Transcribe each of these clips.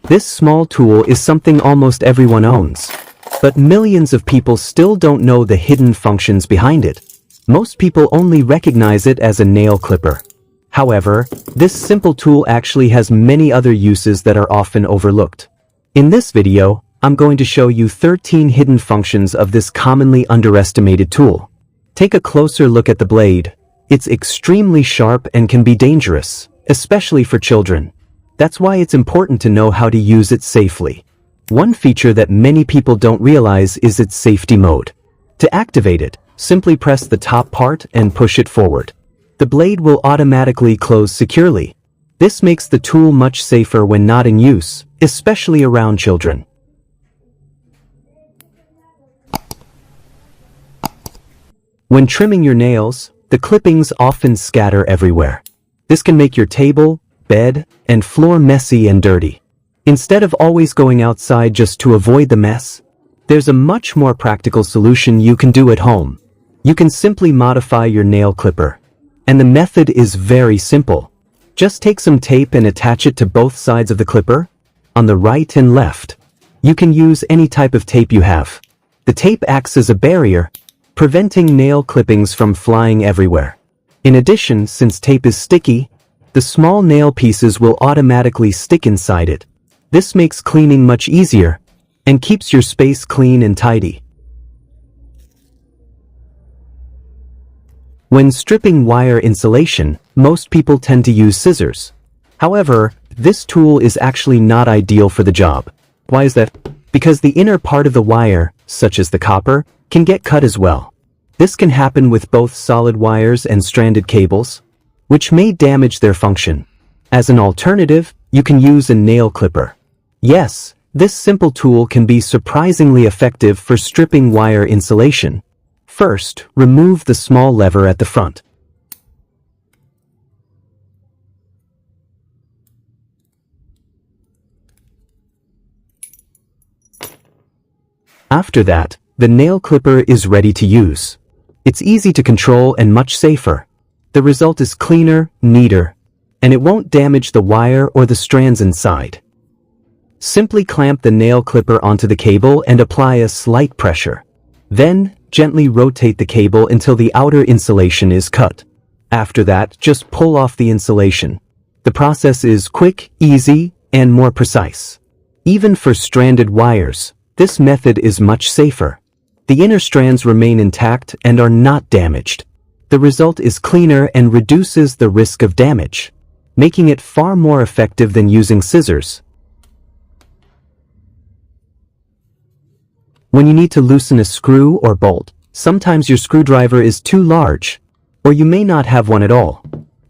This small tool is something almost everyone owns. But millions of people still don't know the hidden functions behind it. Most people only recognize it as a nail clipper. However, this simple tool actually has many other uses that are often overlooked. In this video, I'm going to show you 13 hidden functions of this commonly underestimated tool. Take a closer look at the blade. It's extremely sharp and can be dangerous, especially for children. That's why it's important to know how to use it safely. One feature that many people don't realize is its safety mode. To activate it, simply press the top part and push it forward. The blade will automatically close securely. This makes the tool much safer when not in use, especially around children. When trimming your nails, the clippings often scatter everywhere. This can make your table, bed, and floor messy and dirty. Instead of always going outside just to avoid the mess, there's a much more practical solution you can do at home. You can simply modify your nail clipper. And the method is very simple. Just take some tape and attach it to both sides of the clipper, on the right and left. You can use any type of tape you have. The tape acts as a barrier, preventing nail clippings from flying everywhere. In addition, since tape is sticky, the small nail pieces will automatically stick inside it. This makes cleaning much easier and keeps your space clean and tidy. When stripping wire insulation, most people tend to use scissors. However, this tool is actually not ideal for the job. Why is that? Because the inner part of the wire, such as the copper, can get cut as well. This can happen with both solid wires and stranded cables, which may damage their function. As an alternative, you can use a nail clipper. Yes, this simple tool can be surprisingly effective for stripping wire insulation. First, remove the small lever at the front. After that, the nail clipper is ready to use. It's easy to control and much safer. The result is cleaner, neater, and it won't damage the wire or the strands inside. Simply clamp the nail clipper onto the cable and apply a slight pressure. Then, gently rotate the cable until the outer insulation is cut. After that, just pull off the insulation. The process is quick, easy, and more precise. Even for stranded wires, this method is much safer. The inner strands remain intact and are not damaged. The result is cleaner and reduces the risk of damage, making it far more effective than using scissors. When you need to loosen a screw or bolt, sometimes your screwdriver is too large, or you may not have one at all.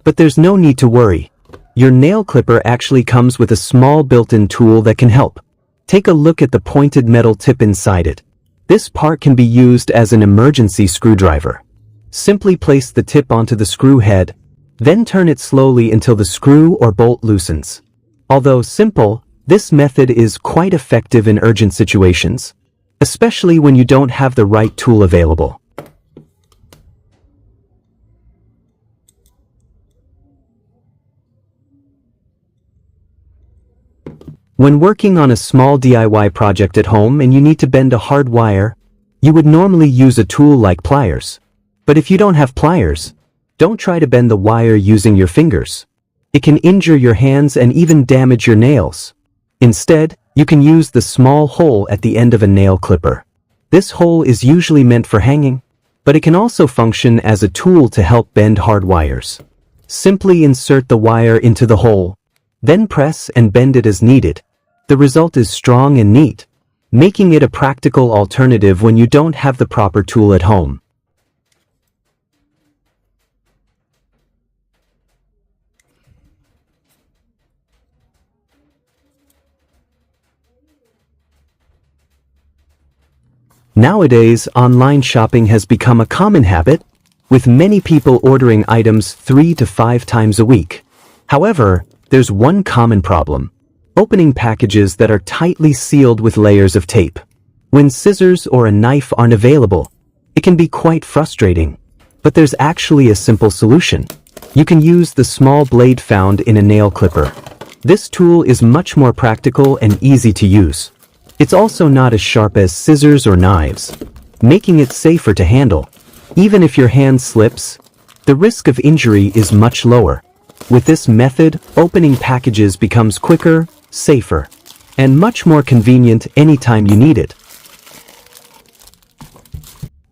But there's no need to worry. Your nail clipper actually comes with a small built-in tool that can help. Take a look at the pointed metal tip inside it. This part can be used as an emergency screwdriver. Simply place the tip onto the screw head, then turn it slowly until the screw or bolt loosens. Although simple, this method is quite effective in urgent situations, especially when you don't have the right tool available. When working on a small DIY project at home and you need to bend a hard wire, you would normally use a tool like pliers. But if you don't have pliers, don't try to bend the wire using your fingers. It can injure your hands and even damage your nails. Instead, you can use the small hole at the end of a nail clipper. This hole is usually meant for hanging, but it can also function as a tool to help bend hard wires. Simply insert the wire into the hole, then press and bend it as needed. The result is strong and neat, making it a practical alternative when you don't have the proper tool at home. Nowadays, online shopping has become a common habit, with many people ordering items 3 to 5 times a week. However, there's one common problem: opening packages that are tightly sealed with layers of tape. When scissors or a knife aren't available, it can be quite frustrating. But there's actually a simple solution. You can use the small blade found in a nail clipper. This tool is much more practical and easy to use. It's also not as sharp as scissors or knives, making it safer to handle. Even if your hand slips, the risk of injury is much lower. With this method, opening packages becomes quicker, safer, and much more convenient anytime you need it.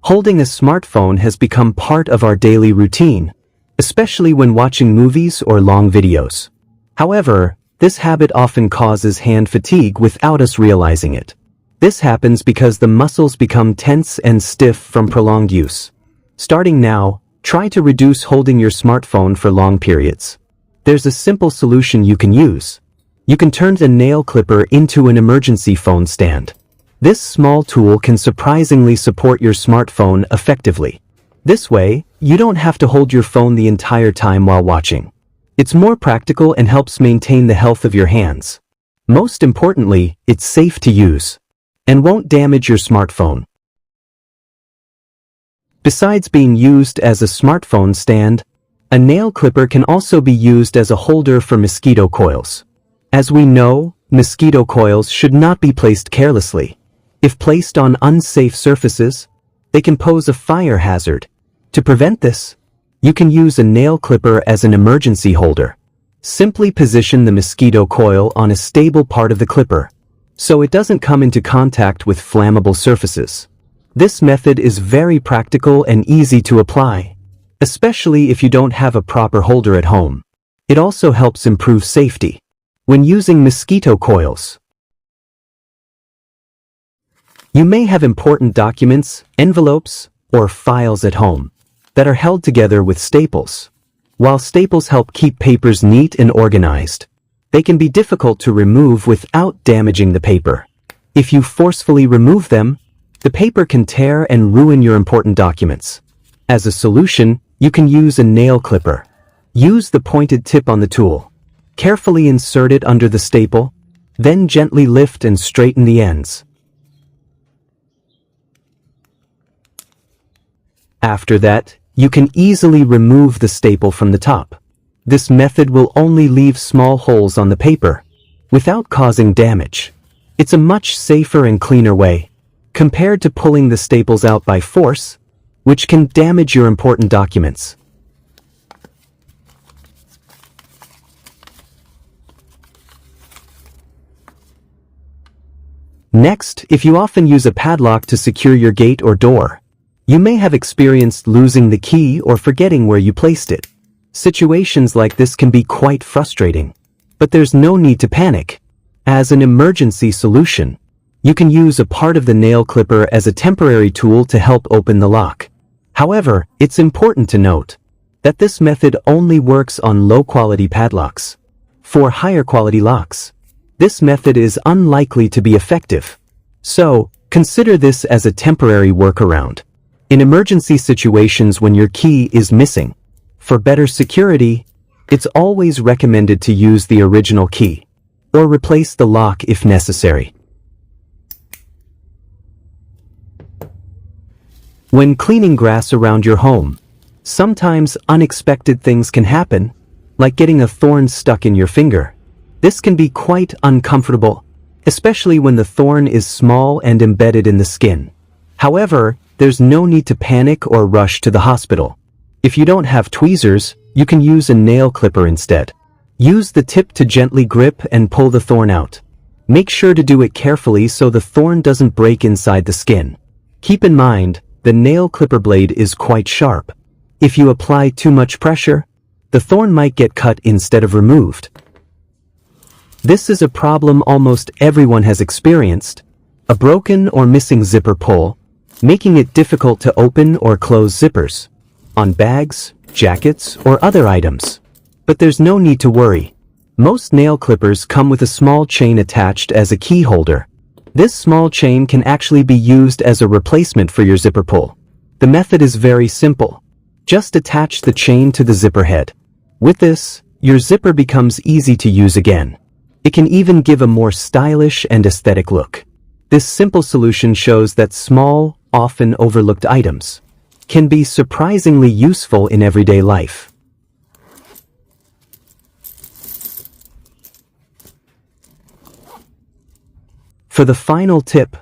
Holding a smartphone has become part of our daily routine, especially when watching movies or long videos. However, this habit often causes hand fatigue without us realizing it. This happens because the muscles become tense and stiff from prolonged use. Starting now, try to reduce holding your smartphone for long periods. There's a simple solution you can use. You can turn a nail clipper into an emergency phone stand. This small tool can surprisingly support your smartphone effectively. This way, you don't have to hold your phone the entire time while watching. It's more practical and helps maintain the health of your hands. Most importantly, it's safe to use and won't damage your smartphone. Besides being used as a smartphone stand, a nail clipper can also be used as a holder for mosquito coils. As we know, mosquito coils should not be placed carelessly. If placed on unsafe surfaces, they can pose a fire hazard. To prevent this, you can use a nail clipper as an emergency holder. Simply position the mosquito coil on a stable part of the clipper, so it doesn't come into contact with flammable surfaces. This method is very practical and easy to apply, especially if you don't have a proper holder at home. It also helps improve safety when using mosquito coils. You may have important documents, envelopes, or files at home that are held together with staples. While staples help keep papers neat and organized, they can be difficult to remove without damaging the paper. If you forcefully remove them, the paper can tear and ruin your important documents. As a solution, you can use a nail clipper. Use the pointed tip on the tool. Carefully insert it under the staple, then gently lift and straighten the ends. After that, you can easily remove the staple from the top. This method will only leave small holes on the paper, without causing damage. It's a much safer and cleaner way, compared to pulling the staples out by force, which can damage your important documents. Next, if you often use a padlock to secure your gate or door, you may have experienced losing the key or forgetting where you placed it. Situations like this can be quite frustrating, but there's no need to panic. As an emergency solution, you can use a part of the nail clipper as a temporary tool to help open the lock. However, it's important to note that this method only works on low-quality padlocks. For higher-quality locks, this method is unlikely to be effective. So, consider this as a temporary workaround. In emergency situations when your key is missing, for better security, it's always recommended to use the original key, or replace the lock if necessary. When cleaning grass around your home, sometimes unexpected things can happen, like getting a thorn stuck in your finger. This can be quite uncomfortable, especially when the thorn is small and embedded in the skin. However, there's no need to panic or rush to the hospital. If you don't have tweezers, you can use a nail clipper instead. Use the tip to gently grip and pull the thorn out. Make sure to do it carefully so the thorn doesn't break inside the skin. Keep in mind, the nail clipper blade is quite sharp. If you apply too much pressure, the thorn might get cut instead of removed. This is a problem almost everyone has experienced: a broken or missing zipper pull, making it difficult to open or close zippers on bags, jackets, or other items. But there's no need to worry. Most nail clippers come with a small chain attached as a key holder. This small chain can actually be used as a replacement for your zipper pull. The method is very simple. Just attach the chain to the zipper head. With this, your zipper becomes easy to use again. It can even give a more stylish and aesthetic look. This simple solution shows that small, often overlooked items can be surprisingly useful in everyday life. For the final tip,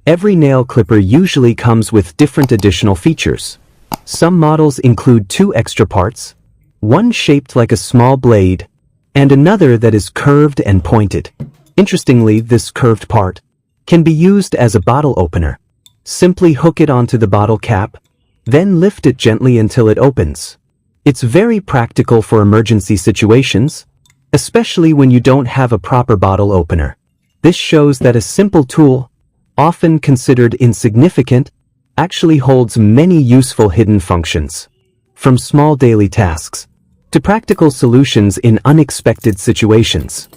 every nail clipper usually comes with different additional features. Some models include 2 extra parts, one shaped like a small blade, and another that is curved and pointed. Interestingly, this curved part can be used as a bottle opener. Simply hook it onto the bottle cap, then lift it gently until it opens. It's very practical for emergency situations, especially when you don't have a proper bottle opener. This shows that a simple tool, often considered insignificant, actually holds many useful hidden functions. From small daily tasks to practical solutions in unexpected situations.